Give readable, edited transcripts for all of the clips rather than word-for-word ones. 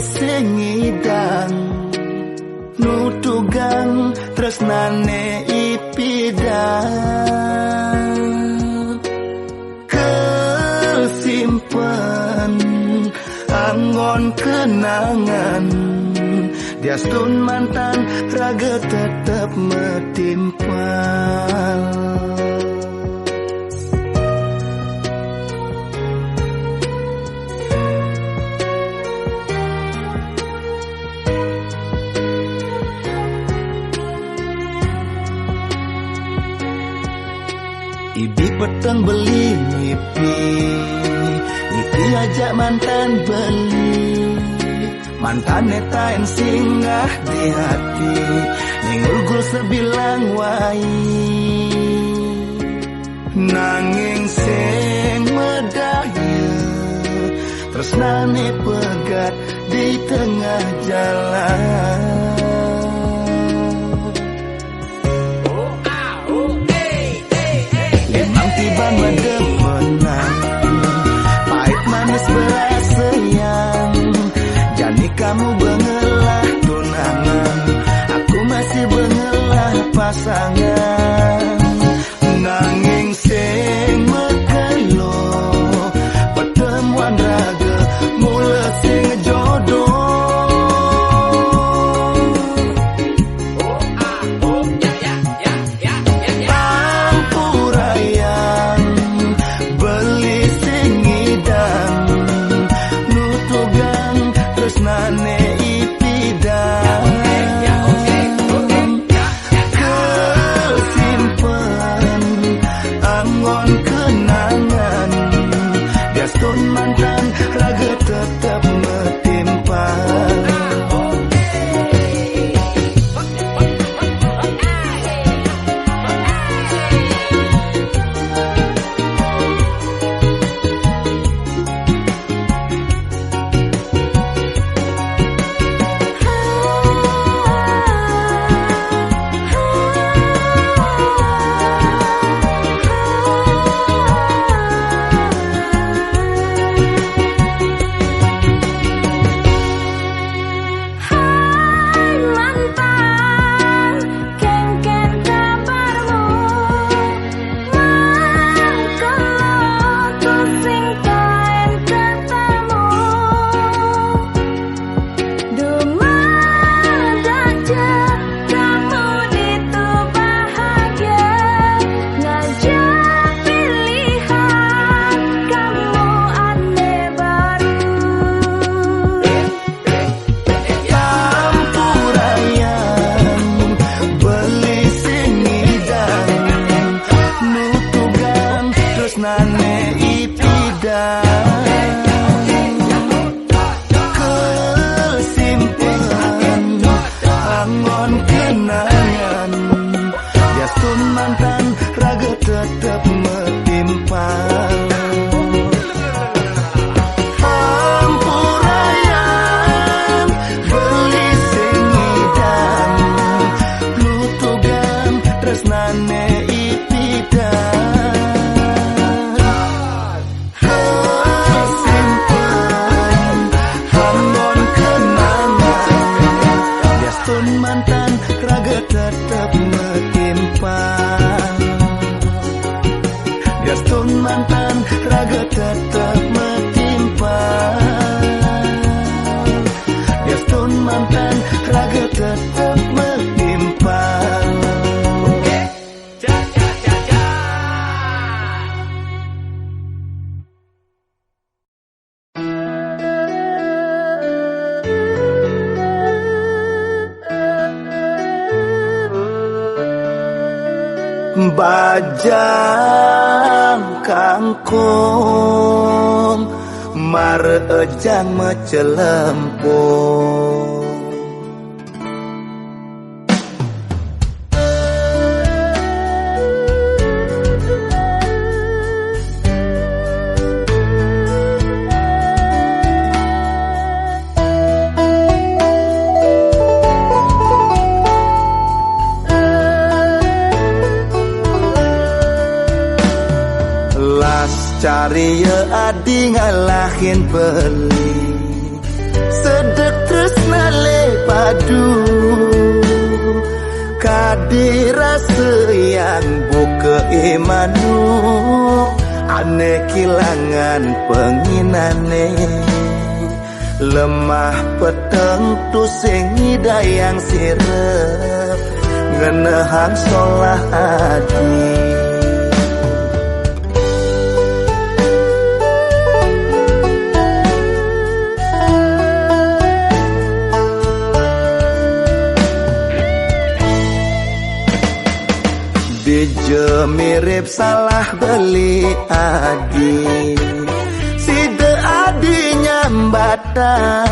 sing ngidang nutugang tresnane ipidang kesimpen anggon kenangan diastun mantan raga tetep metimpal. Ibi peteng beli ngipi ajak mantan beli mantan neta yang singgah di hati ningulgul sebilang wai nanging sing medaya tresnane pegat di tengah jalan. Tiban mendemenang pahit manis belas sayang jani kamu bengelah tunangan aku masih bengelah pasangan nanging sing mekelo pertemuan raga mula sing jodoh. Bajang kangkung mar ejang mecelempung cari ya adi ngalahin beli sedek aduh kadira sayang buka imanu aneh kilangan penginane lemah peteng tu sing hidayang sirep ngenehang solah hati Dije mirip salah beli adi Side adi nyambatan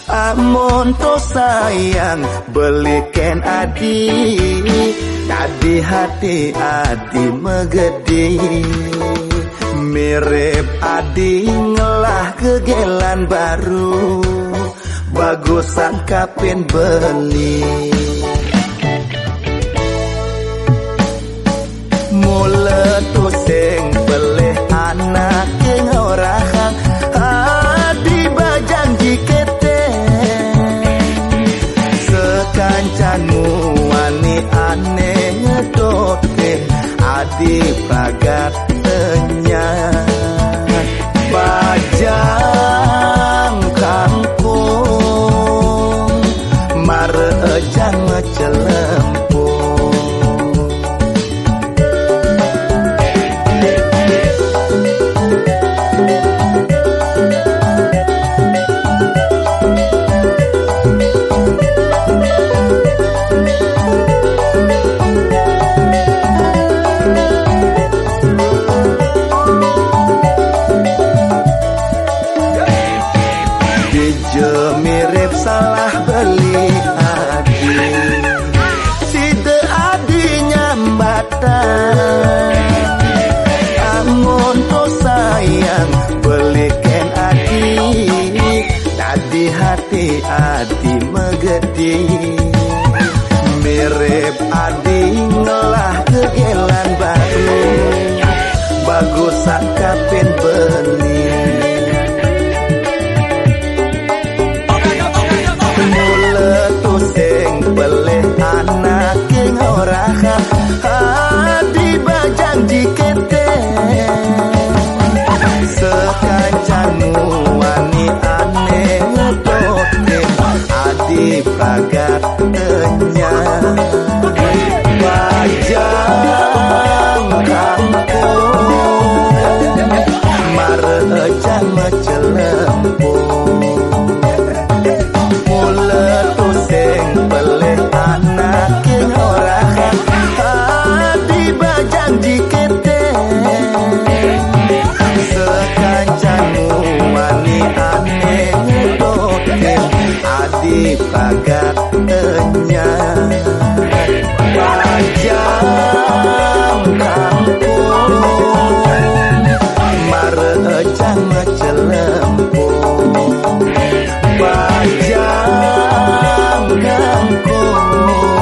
Amun to sayang belikan adi Tadi hati adi megedi Mirip adi ngelah kegelan baru Bagusan kapin beli Mula tu sing beleh anak yang orang Adi bajang jikete Sekancanmu wani aneh ngedote Adi pragat tenyak Bajang kangkung Marejang ngecelempung mirip salah beli adi Side adi nyambatan Amun to sayang belikan adi Tadi hati adi megedi Mirip adi ngelah kegelan baru Bagusan kapin beli Beleh anak yang orang Adi bajang jikete Sekancanmu wani aneh ngedote Adi pragat tenyak Bajang kangkung Marejang mecelempung Mula tu sing beleh anak yang orang Adi bajang jikete Sekancanmu wani aneh ngedote Adi pragat tenyak Bajang kangkung Marejang mecelempung Bajang kangkung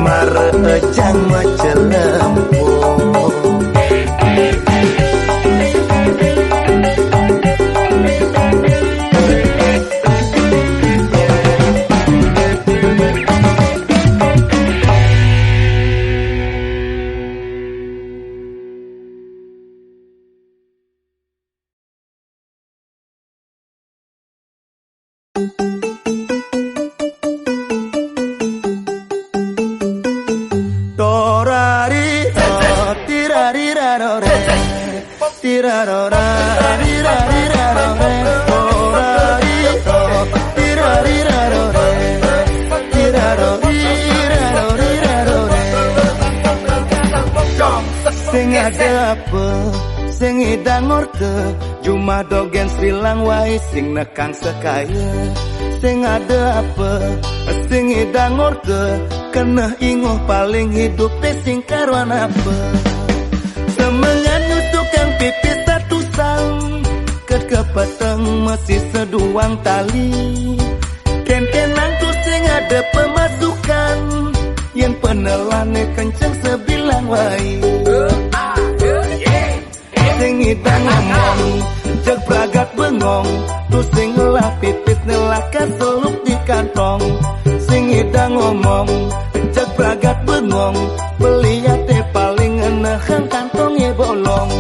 Marejang mecelempung Sing ada apa, sing idang orke, cuma dogen silang wae sing nekang sekaya. Sing ada apa, sing idang orke, kena inguh paling hidup sing karuan apa. Semengan tukang pipis satu sang, kekepeteng masih seduang tali. Ken-kenang tu sing ada pemasukan, yang penelane kenceng sebilang wae. Sing idang ngomong, jeg pragat bengong, tu sing lah pipis nelaka seluk di kantong. Sing hidang ngomong cek pragat bengong, beliat teh paling enahan kantongnya bolong.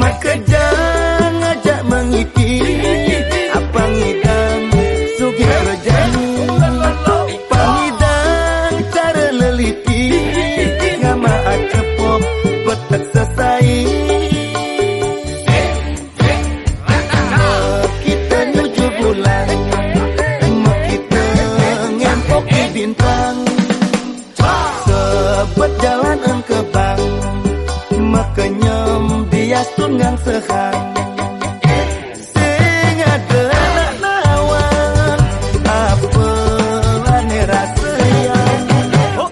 Makejang ngajak mengiti apa ngidang sugi rejani, pangidang cara leliti ngama acepok betek selesai. Kita nyuju bulan, kita ngempok di bintang, sebet jalan engkebang, makenyem bias tungang sehang. Sing ada anak nawan, apelane rasayang,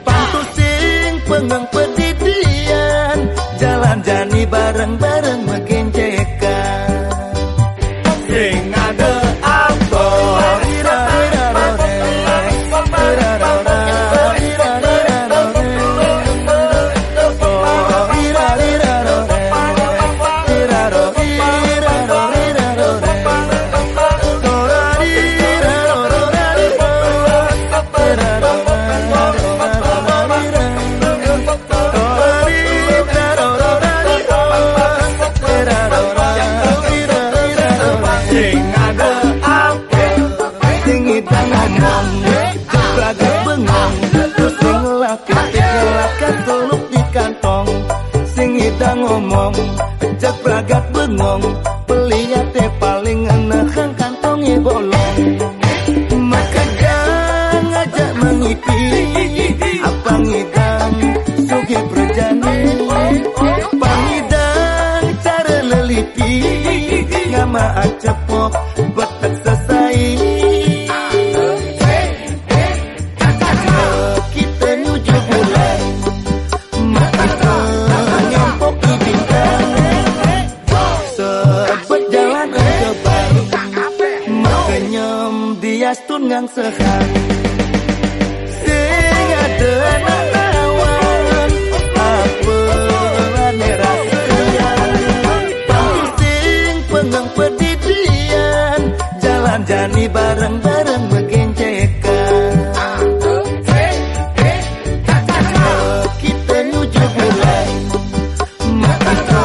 pantu sing pengeng pedidian, jalan jani bareng-bareng megencekan. Sing ada apa? Ngomong cek pragat bengong, peliat teh paling enahan kantongnya bolong. Maka jangan ngajak mengiti apa ngidang sugi perjani, pangidang cara leliti ngama acepok betek selesai. Kita nyuju bulan, bias tungang sehang. Sing ada anak nawan, apelane rasayang, pantu sing pengeng pedidian, jalan jani bareng-bareng megencekan. Kita nyuju bulan, kita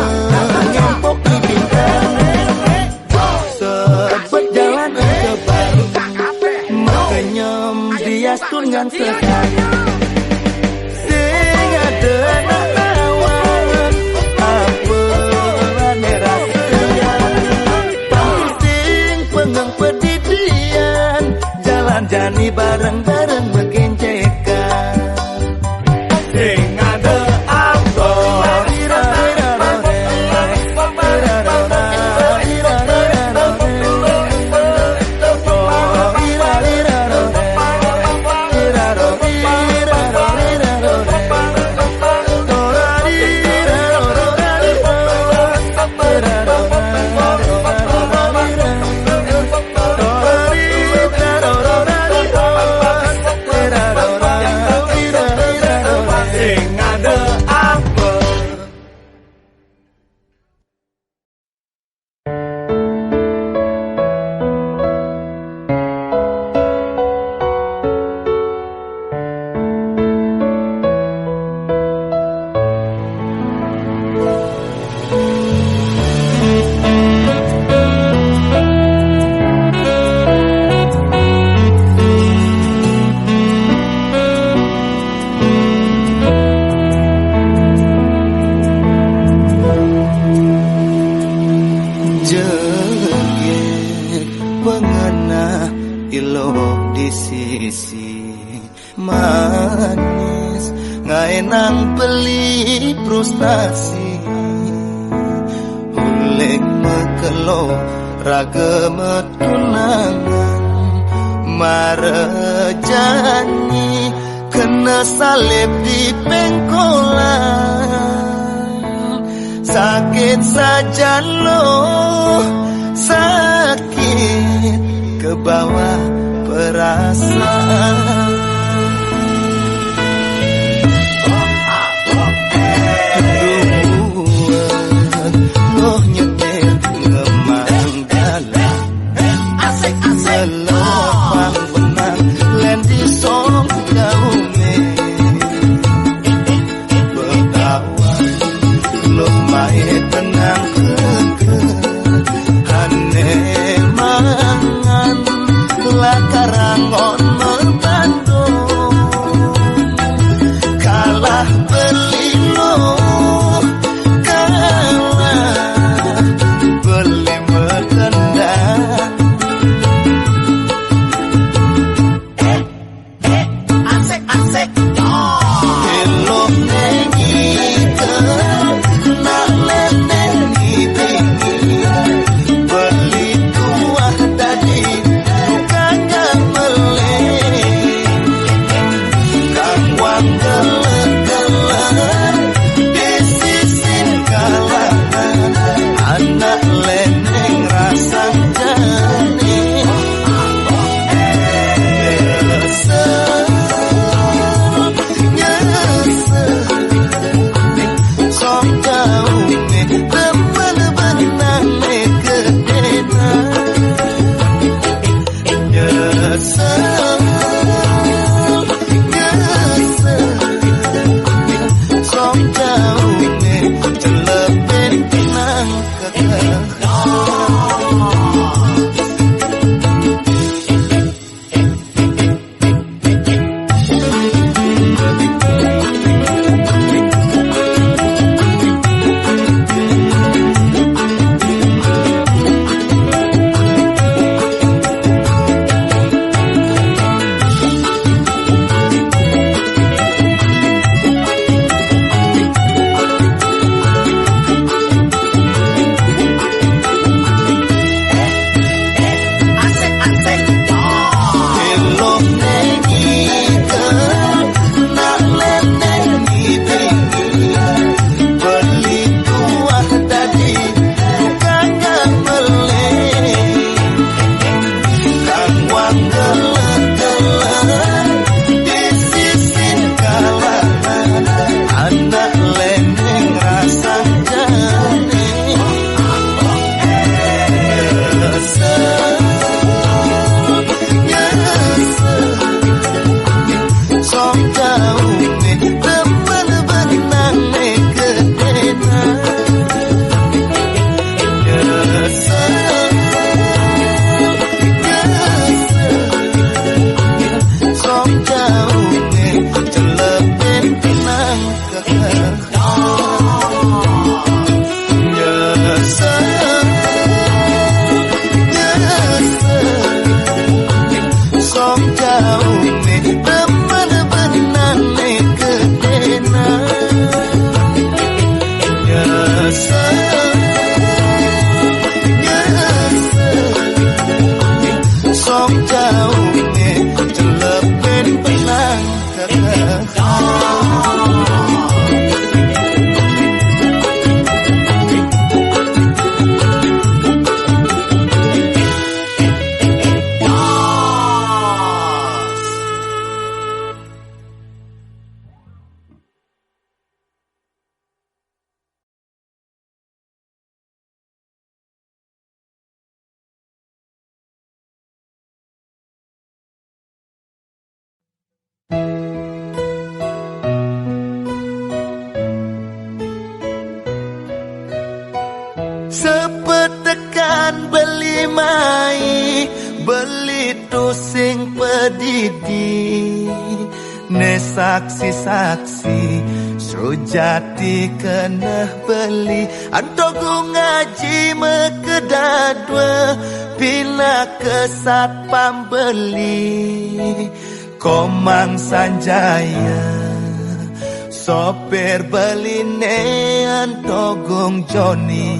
ngempok di bintang, sebet jalan engkebang, bias tungang sehang. Sing ada anak nawan, apelane rasayang, pantu sing pengeng pedidian, jalan jani bareng-bareng megencekan. Sing ada apa? Manis ngaenang beli frustasi, ulek mekelo ragam tunangan, marejani kena salib di pengkolan. Sakit saja loh, sakit ke bawah perasaan. Loh nyetir ngemanggalan, asik-asik sing pedidi ne saksi-saksi sujati kena beli antoku ngaji mekedadwa bila kesat pambeli Komang Sanjaya sopir beline antogung Joni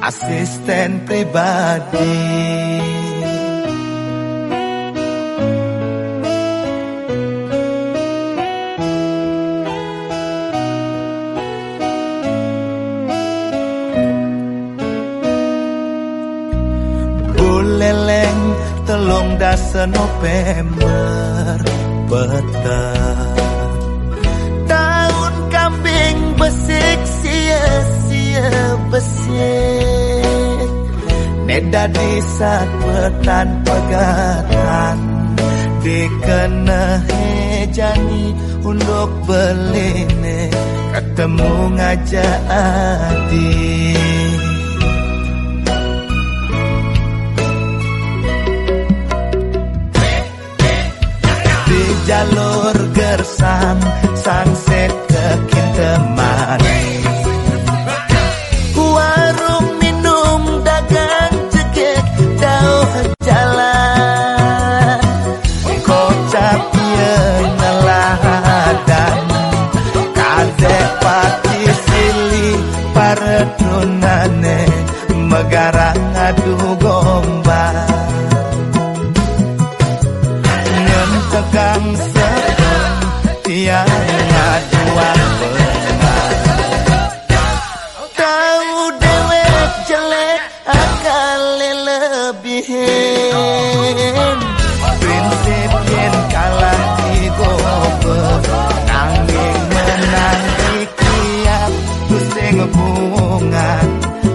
asisten pribadi Buleleng telung dasa November petang tahun kambing besik sia-sia besik neda di saat petan pegatan dikena hejani untuk beline ketemu ngajak adik jalur gersang sangset ke Kinteman warung minum dagang cegek jauh jalan kocap ye neladan kadek pati sili paredunane megarang adu gombal tegang sedang tiang ngaduan benar tahu dewek jelek akal lebihin prinsip yen kalah digober nanging menang ikhtiar pusing hubungan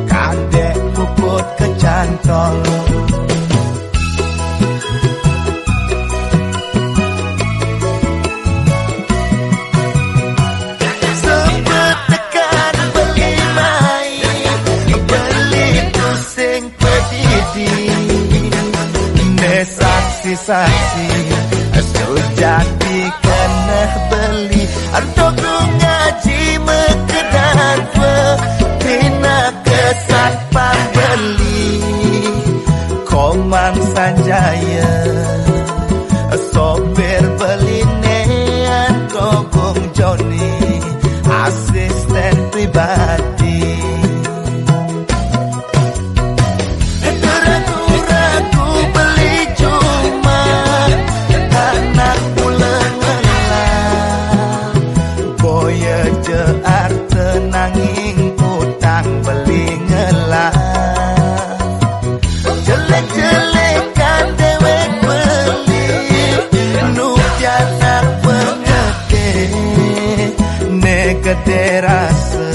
kadek puput kecantol saksi sujati kena beli antoku ngaji mekedat bina kesat pambeli Komang Sanjaya sopir beline antogung Joni asisten pribadi nanging utang beli ngelah jelek-jelekan dewek beli nupianak pengede ne gede rasa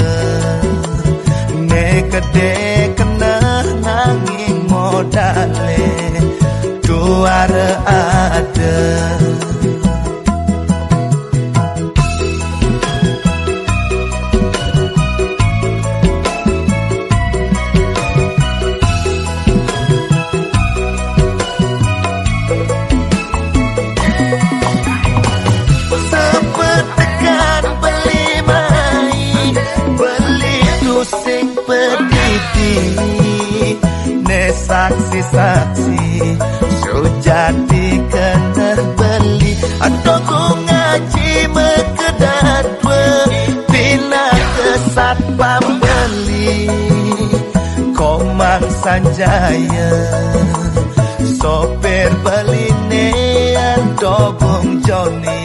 ne gede kena nanging modale duara ada saksi-saksi sujati kena beli antoku ngaji mekedat bina kesat pambeli Komang Sanjaya sopir beline antogung Joni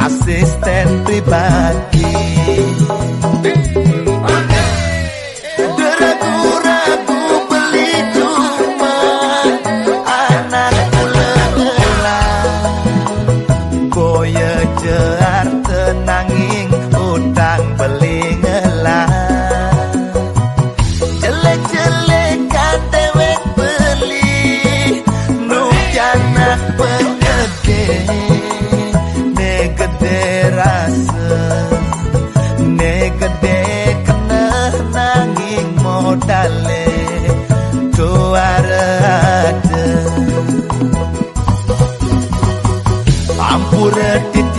asisten pribadi nanging utang beli ngelah jelek-jelekan dewek beli nupianak pengede ne gede rasa ne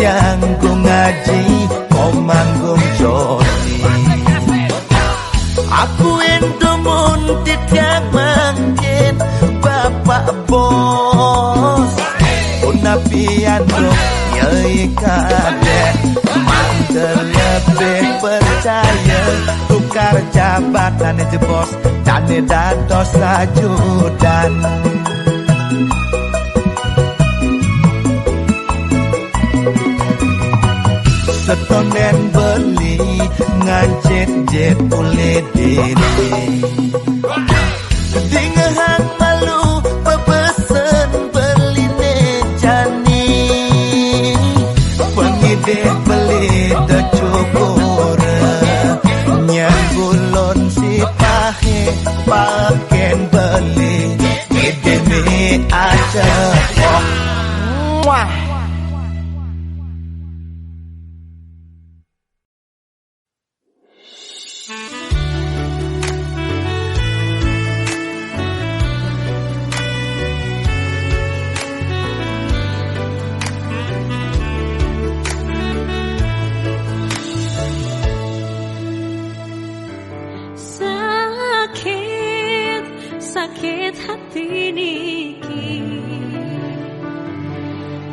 janggung ngaji komanggung joni aku endomun tidak mangkin bapak bos unapiano nyai kadek mantel lebih percaya tukar jabatan itu bos dan dados ajudan setonen beli ngancet-jet kulit diri dingehang malu pepesen beli nejani pengide beli decukur nyagulon si pahe paken beli idemi aja wah sakit hati niki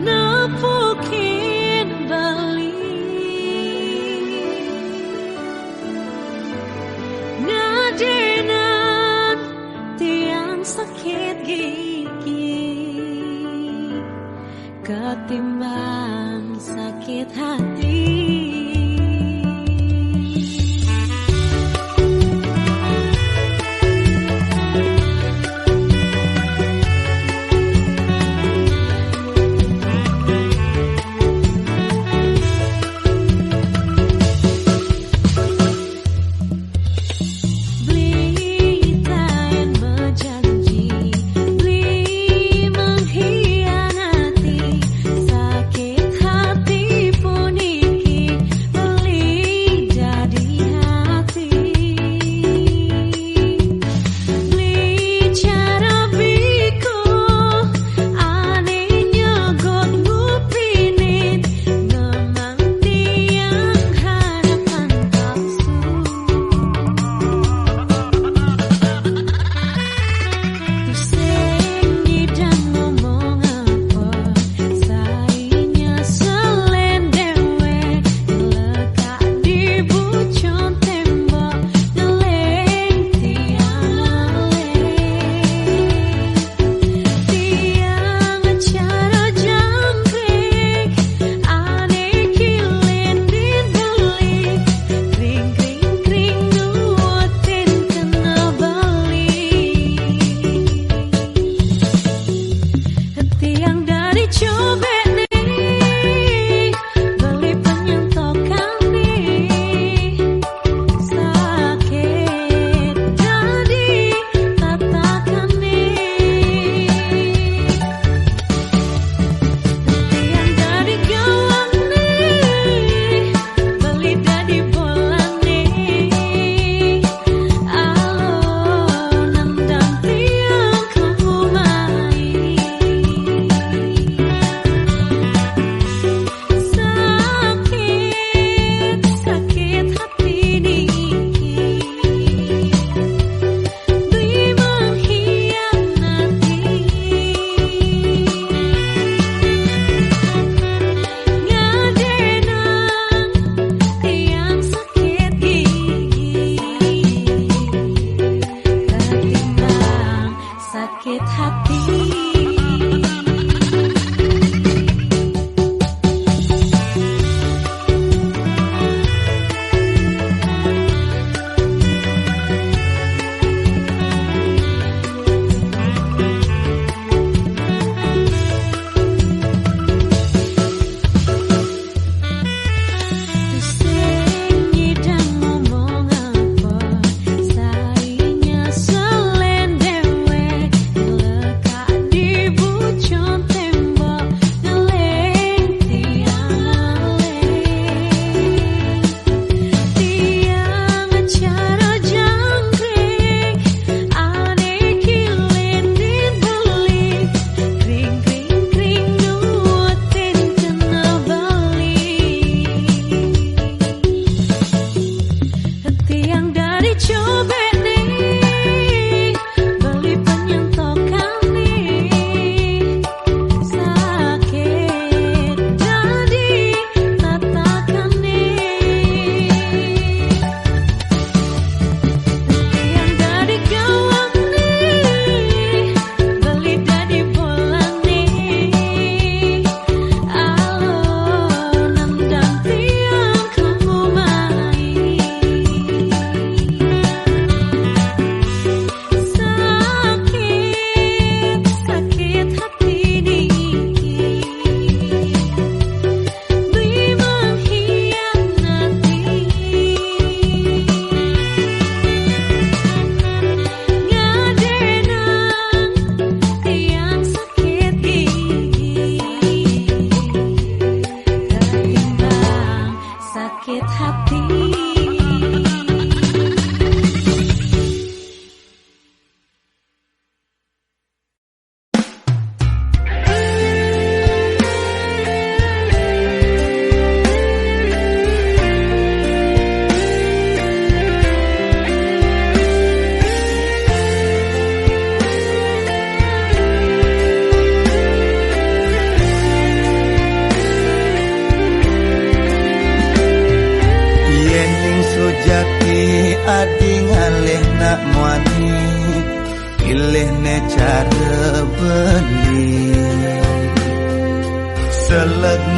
nepukin bali ngadenan tiang sakit gigi ketimbang sakit hati.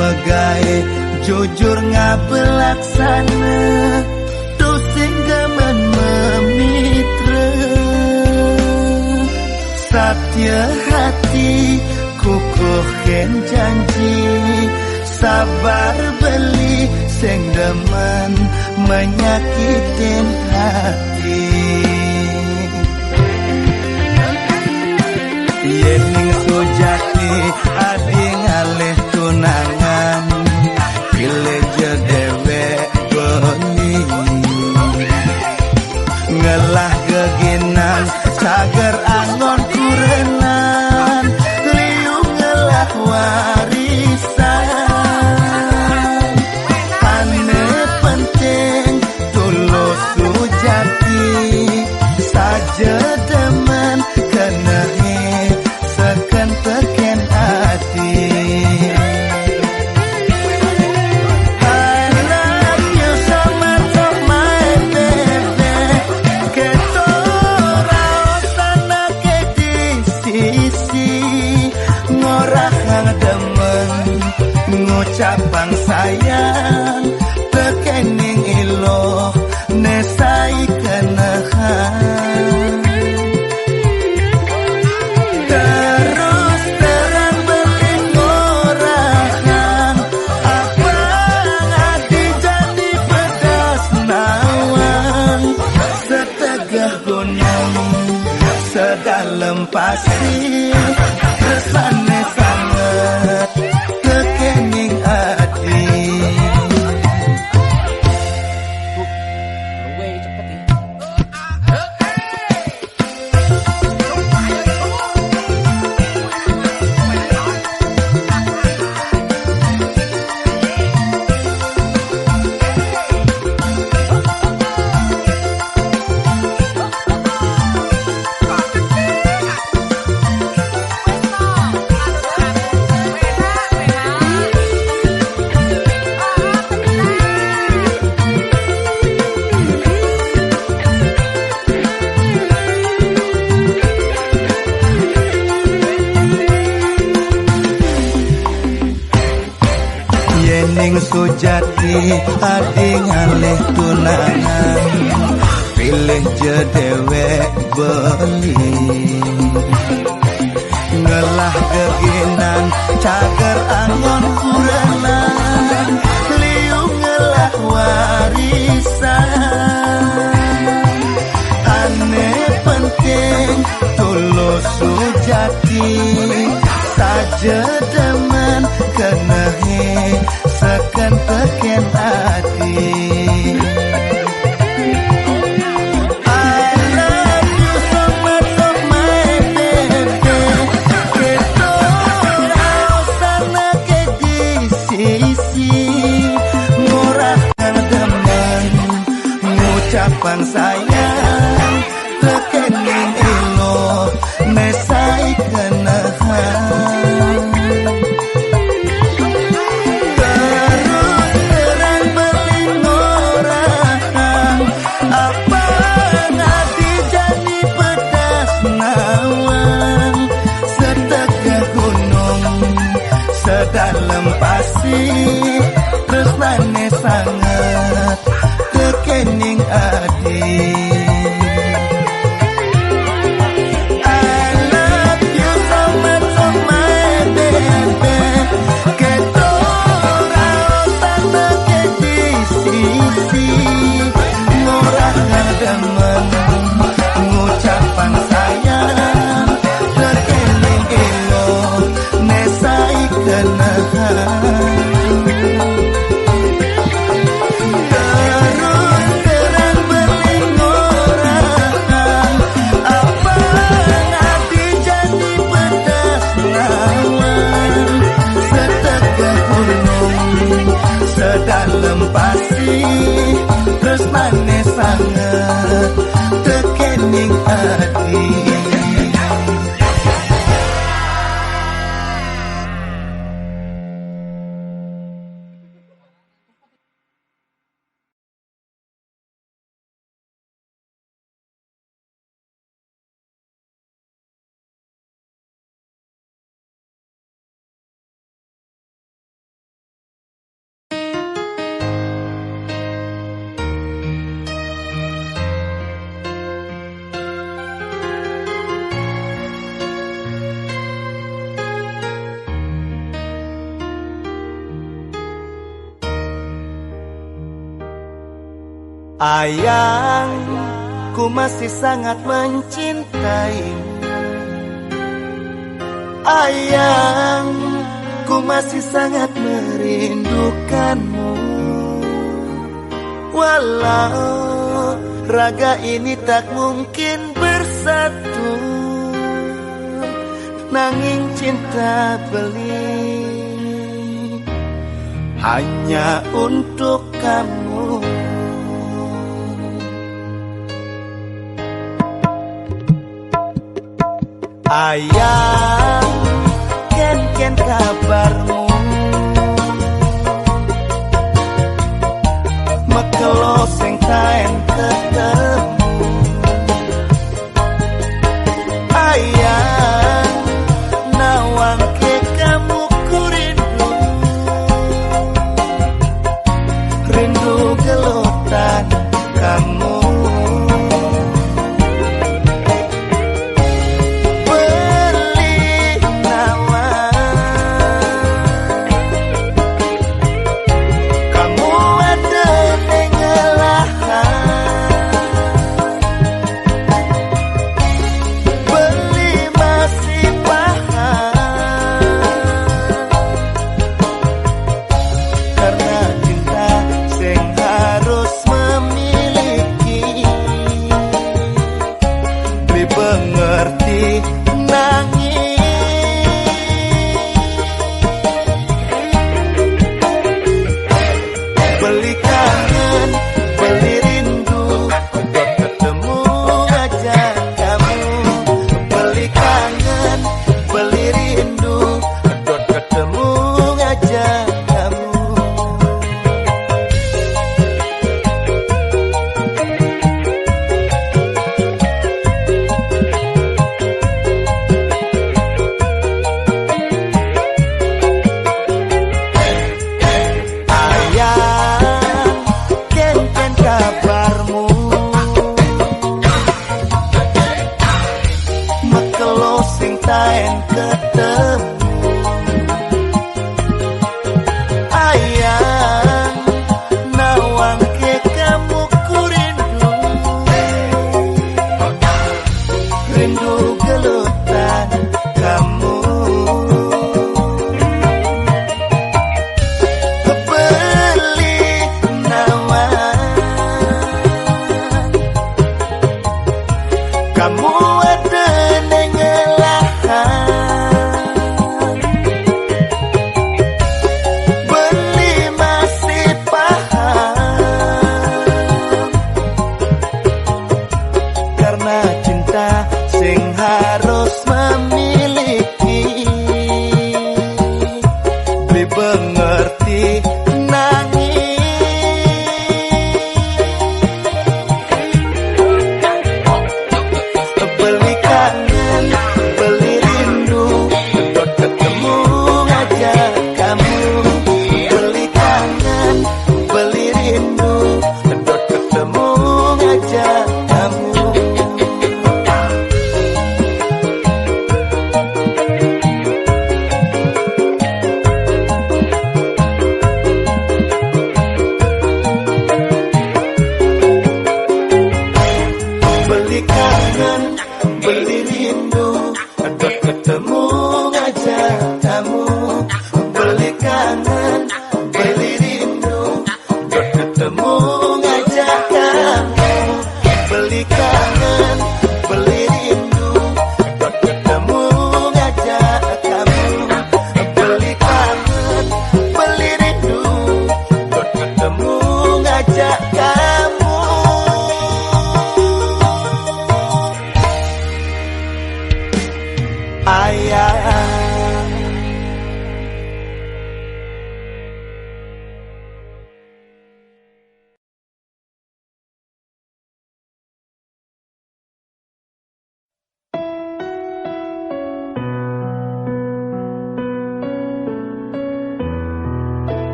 megai jujur ngabelaksana tu singgaman memitra satya hati kukuhin janji sabar beli sing demen menyakitin hati yening sujati adi ngalih tunangan pilih je dewek beli ngelah geginan cager angon kurenan liu ngelah warisan ane penting tulus sujati saja demen kena seken teken hati I love you so much of my baby ketora sana ke di sisi ngorah demen ngucapang sayang tekening iloh nesai kenahan terus terang beling orang abang hati jadi pedas nawang setegah gunung sedalam pasir resane sangat kekening hati yening sujati adi ngalih tunangan pilih je dewek beli ngelah geginan cager angon kurenan liu ngelah warisan ane penting tulus sujati saja demen kenahe seken teken hati I love you so much of my baby ketora sana ke di sisi murah demen ngucapang sayang tekening ilo mesai kenahan terus terang beling orang abang hati jadi pedas nawang setegah gunung sedalam pasir tresnane sangat kekening hati ngucapang sayang tekening ilo nesai kenahan terus terang beling orang abang hati jadi pedas nawang setegah gunung sedalam pasir tresnane sangat tekening hati Ayang, ku masih sangat mencintaimu. Ayang, ku masih sangat merindukanmu. Walau raga ini tak mungkin bersatu, nanging cinta beli hanya untuk kamu. Ayang, ken kabarmu? Mekelo sing taen ketemu. Ayang, nawang ke kamu ku rindu. Rindu gelutan kamu.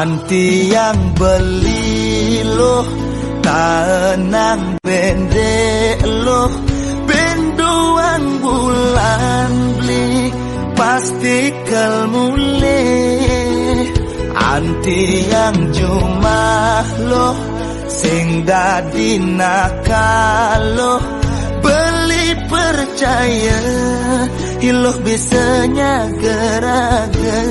Anti yang beli loh, tenang bendek loh, benduan bulan beli pasti kelmule. Anti yang jumah loh, sing dadi nakalo beli percaya iloh bisanya geraga.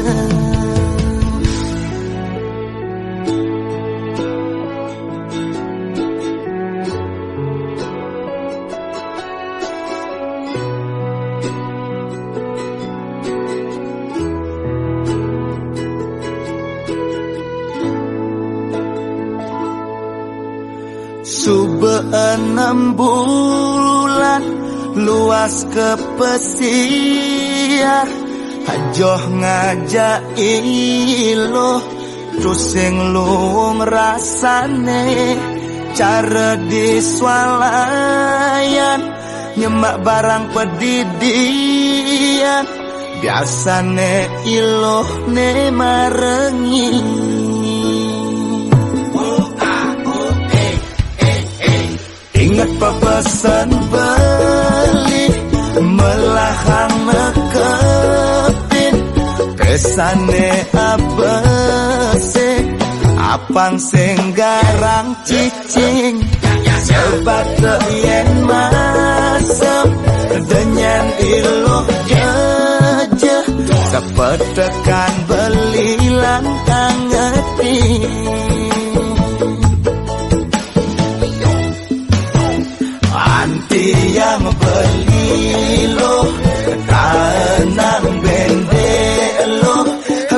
Subuh 6 bulan luas ke pesiar hajoh ngajak iloh terus sing luwung rasane cara diswalayan nyemak barang pedidian biasane iloh ne marengi. Ingat pepesan beli melahang nekepin pesane abese apang sing garang cicing sebat yen masem denyan iloh jeje sepetekan beli lantang ngerti. Yang beli lo tanang bende lo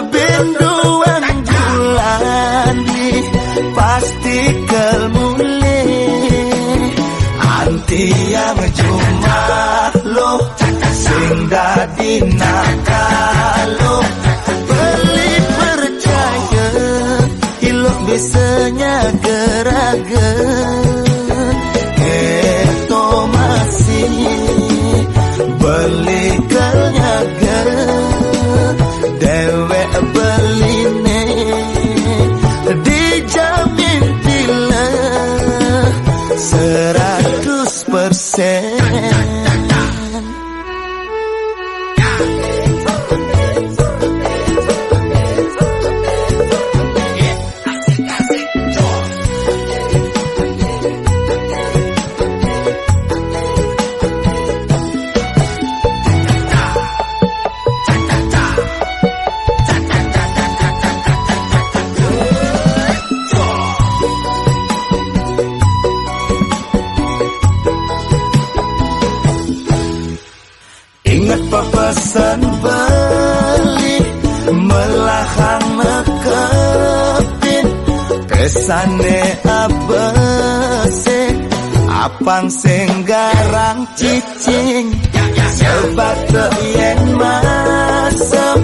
benduan bulan di pasti kelmule anti yang cuma lo sing dadi nakalo beli percaya ilo bisanya geraga. Beli kenyaga dewe beline dijamin bila 100%. Ingat pepesan beli melahang nekepin pesane abese apang sing garang cicing sebat yen masem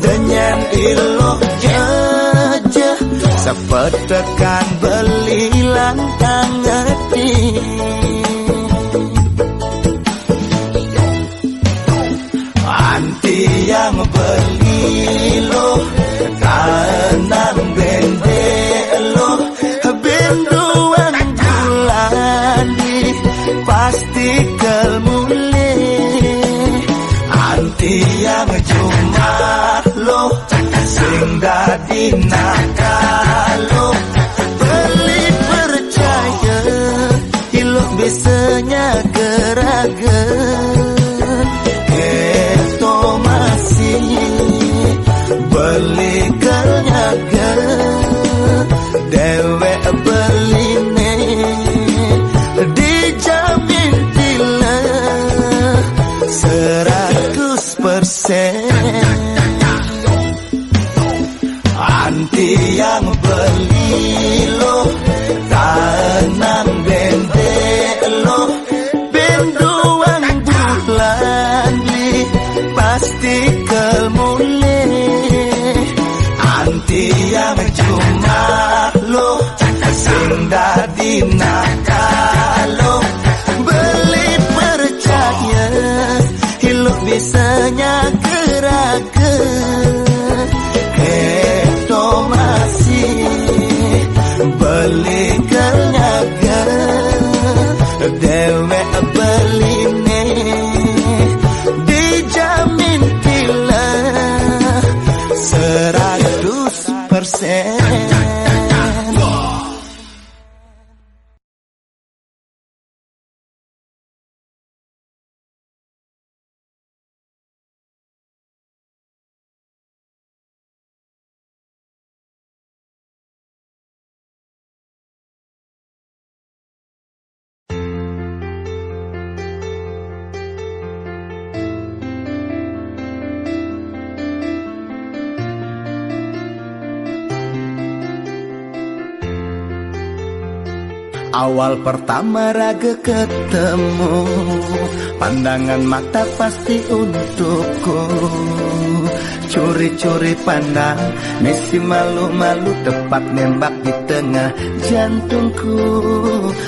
denyan iloh jeje sepetekan beli lantang ngerti. Yang beli lo tanang bende lo benduan bulan di pasti kelmule anti yang cuma lo sing dadi nakalo beli percaya ilo bisanya geraga. Beli kenyaga dewe beline dijamin bila 100%. Anti yang beli lo tanang bende lo benduan bulan di pasti kelmule anti yang cuma lo sing dadi nakalo beli percaya hidup bisanya geraga keto masih beli kenyaga dewe beline dijamin bila 100%. Awal pertama raga ketemu, pandangan mata pasti untukku. Curi-curi pandang, misi malu-malu tepat nembak di tengah jantungku.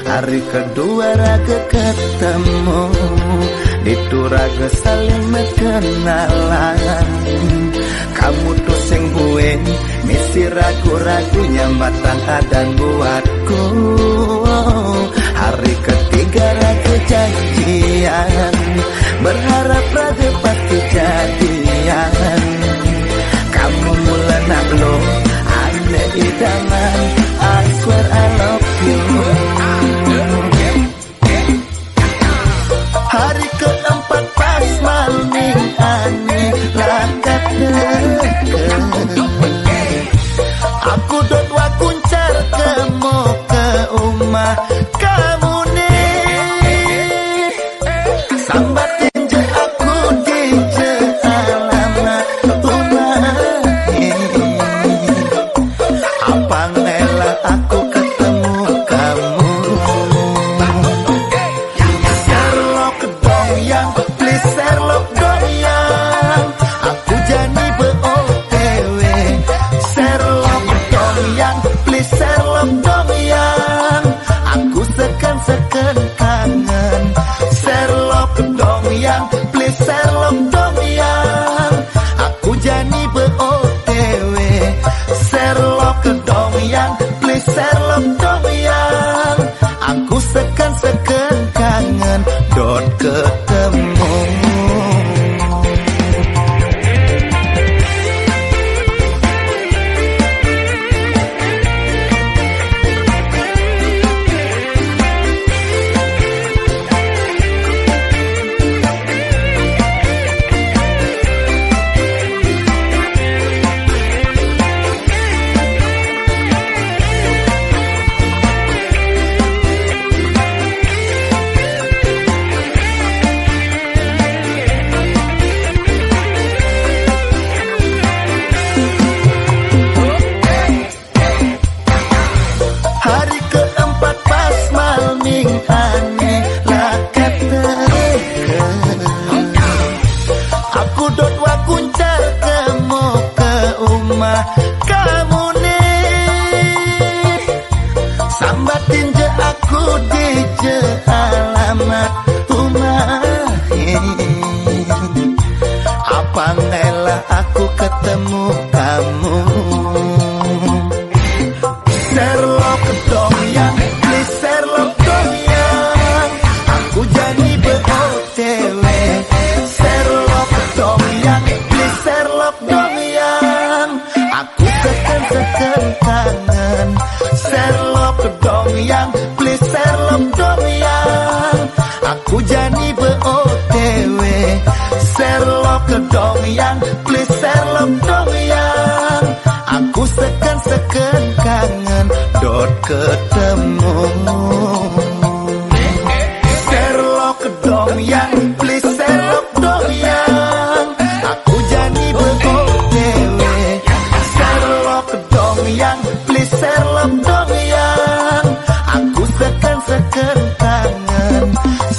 Hari kedua raga ketemu, itu raga saling berkenalan. Kamu tuh sing buen, misi ragu-ragu nyambatan adan buatku. Hari ketiga raga janjian, berharap raga pasti jadian. Kamu mulai nak lo, ane idaman, I swear I love you. Hari keempat pas malming ane lakat aku dot wa kuncar kemo ke umah kamu nih. Sambatin je aku di je alamat rumah. Apa ngela aku ketemu kamu. Sherlock dong yang, please Sherlock dong yang, aku jadi be-OTW. Sherlock dong yang, please Sherlock dong yang, aku seken-seken kangen. Sherlock dong yang, please Sherlock dong yang, aku jadi be-OTW. Sherlock dong yang, please Sherlock dong yang, aku seken-seken kangen. Dot ketemu. Hari keempat pas malming ane lakat aku dot wa kuncar kemo ke umah kamu nih. Sambatin je aku di je alamat rumah. Apa ngela aku ketemu kamu. Sherlock dong yang, please Sherlock dong yang, aku jadi be-OTW. Sherlock dong yang, please Sherlock dong yang, aku seken-seken kangen. Sherlock dong yang, please Sherlock dong yang, aku jadi be-OTW. Sherlock dong yang, please Sherlock dong yang, aku seken-seken kangen. Dot ketemu. Sherlock dong yang, please Sherlock dong yang, aku jadi be-OTW. Sherlock dong yang, please Sherlock dong yang, aku seken-seken kangen.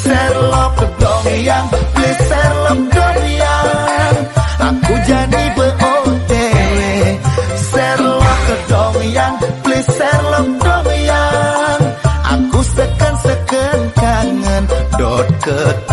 Sherlock dong yang, please Sherlock dong yang, aku jadi be-OTW. Sherlock dong yang, please Sherlock dong yang, aku seken-seken kangen. Dot ketemu.